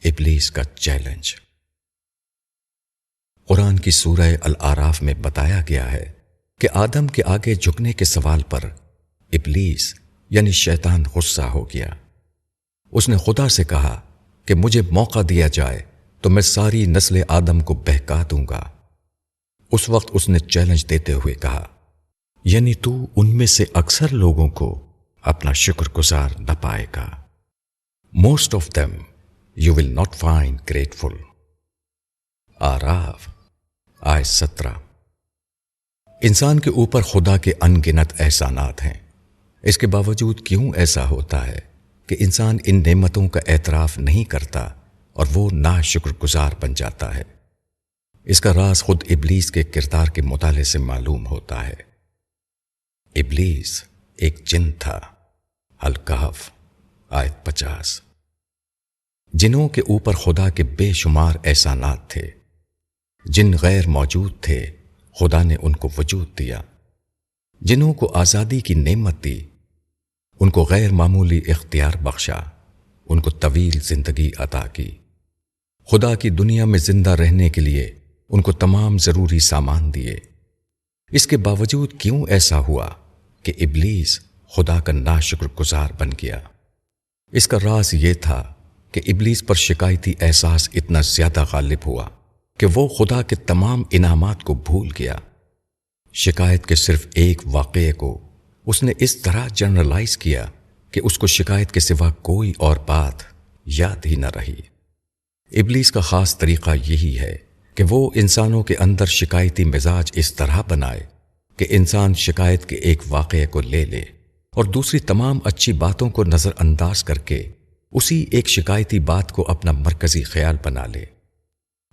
ابلیس کا چیلنج۔ قرآن کی سورہ الاعراف میں بتایا گیا ہے کہ آدم کے آگے جھکنے کے سوال پر ابلیس یعنی شیطان غصہ ہو گیا۔ اس نے خدا سے کہا کہ مجھے موقع دیا جائے تو میں ساری نسل آدم کو بہکا دوں گا۔ اس وقت اس نے چیلنج دیتے ہوئے کہا، یعنی تو ان میں سے اکثر لوگوں کو اپنا شکر گزار نہ پائے گا۔ Most of them you will not find grateful۔ آراف آیت 17۔ انسان کے اوپر خدا کے ان گنت احسانات ہیں، اس کے باوجود کیوں ایسا ہوتا ہے کہ انسان ان نعمتوں کا اعتراف نہیں کرتا اور وہ ناشکر گزار بن جاتا ہے؟ اس کا راز خود ابلیس کے کردار کے مطالعے سے معلوم ہوتا ہے۔ ابلیس ایک جن تھا، الکہف آیت 50۔ جنوں کے اوپر خدا کے بے شمار احسانات تھے۔ جن غیر موجود تھے، خدا نے ان کو وجود دیا۔ جنوں کو آزادی کی نعمت دی، ان کو غیر معمولی اختیار بخشا، ان کو طویل زندگی عطا کی۔ خدا کی دنیا میں زندہ رہنے کے لیے ان کو تمام ضروری سامان دیے۔ اس کے باوجود کیوں ایسا ہوا کہ ابلیس خدا کا ناشکر گزار بن گیا؟ اس کا راز یہ تھا کہ ابلیس پر شکایتی احساس اتنا زیادہ غالب ہوا کہ وہ خدا کے تمام انعامات کو بھول گیا۔ شکایت کے صرف ایک واقعے کو اس نے اس طرح جنرلائز کیا کہ اس کو شکایت کے سوا کوئی اور بات یاد ہی نہ رہی۔ ابلیس کا خاص طریقہ یہی ہے کہ وہ انسانوں کے اندر شکایتی مزاج اس طرح بنائے کہ انسان شکایت کے ایک واقعے کو لے لے اور دوسری تمام اچھی باتوں کو نظر انداز کر کے اسی ایک شکایتی بات کو اپنا مرکزی خیال بنا لے۔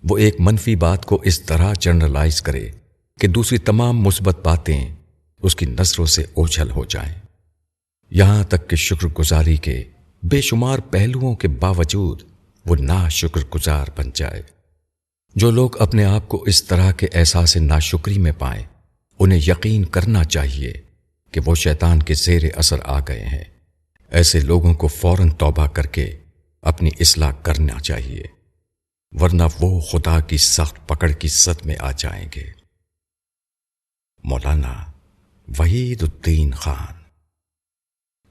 وہ ایک منفی بات کو اس طرح جنرلائز کرے کہ دوسری تمام مثبت باتیں اس کی نظروں سے اوجھل ہو جائیں، یہاں تک کہ شکر گزاری کے بے شمار پہلوؤں کے باوجود وہ ناشکر گزار بن جائے۔ جو لوگ اپنے آپ کو اس طرح کے احساس ناشکری میں پائیں، انہیں یقین کرنا چاہیے کہ وہ شیطان کے زیر اثر آ گئے ہیں۔ ایسے لوگوں کو فوراً توبہ کر کے اپنی اصلاح کرنا چاہیے، ورنہ وہ خدا کی سخت پکڑ کی زد میں آ جائیں گے۔ مولانا وحید الدین خان،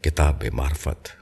کتاب معرفت۔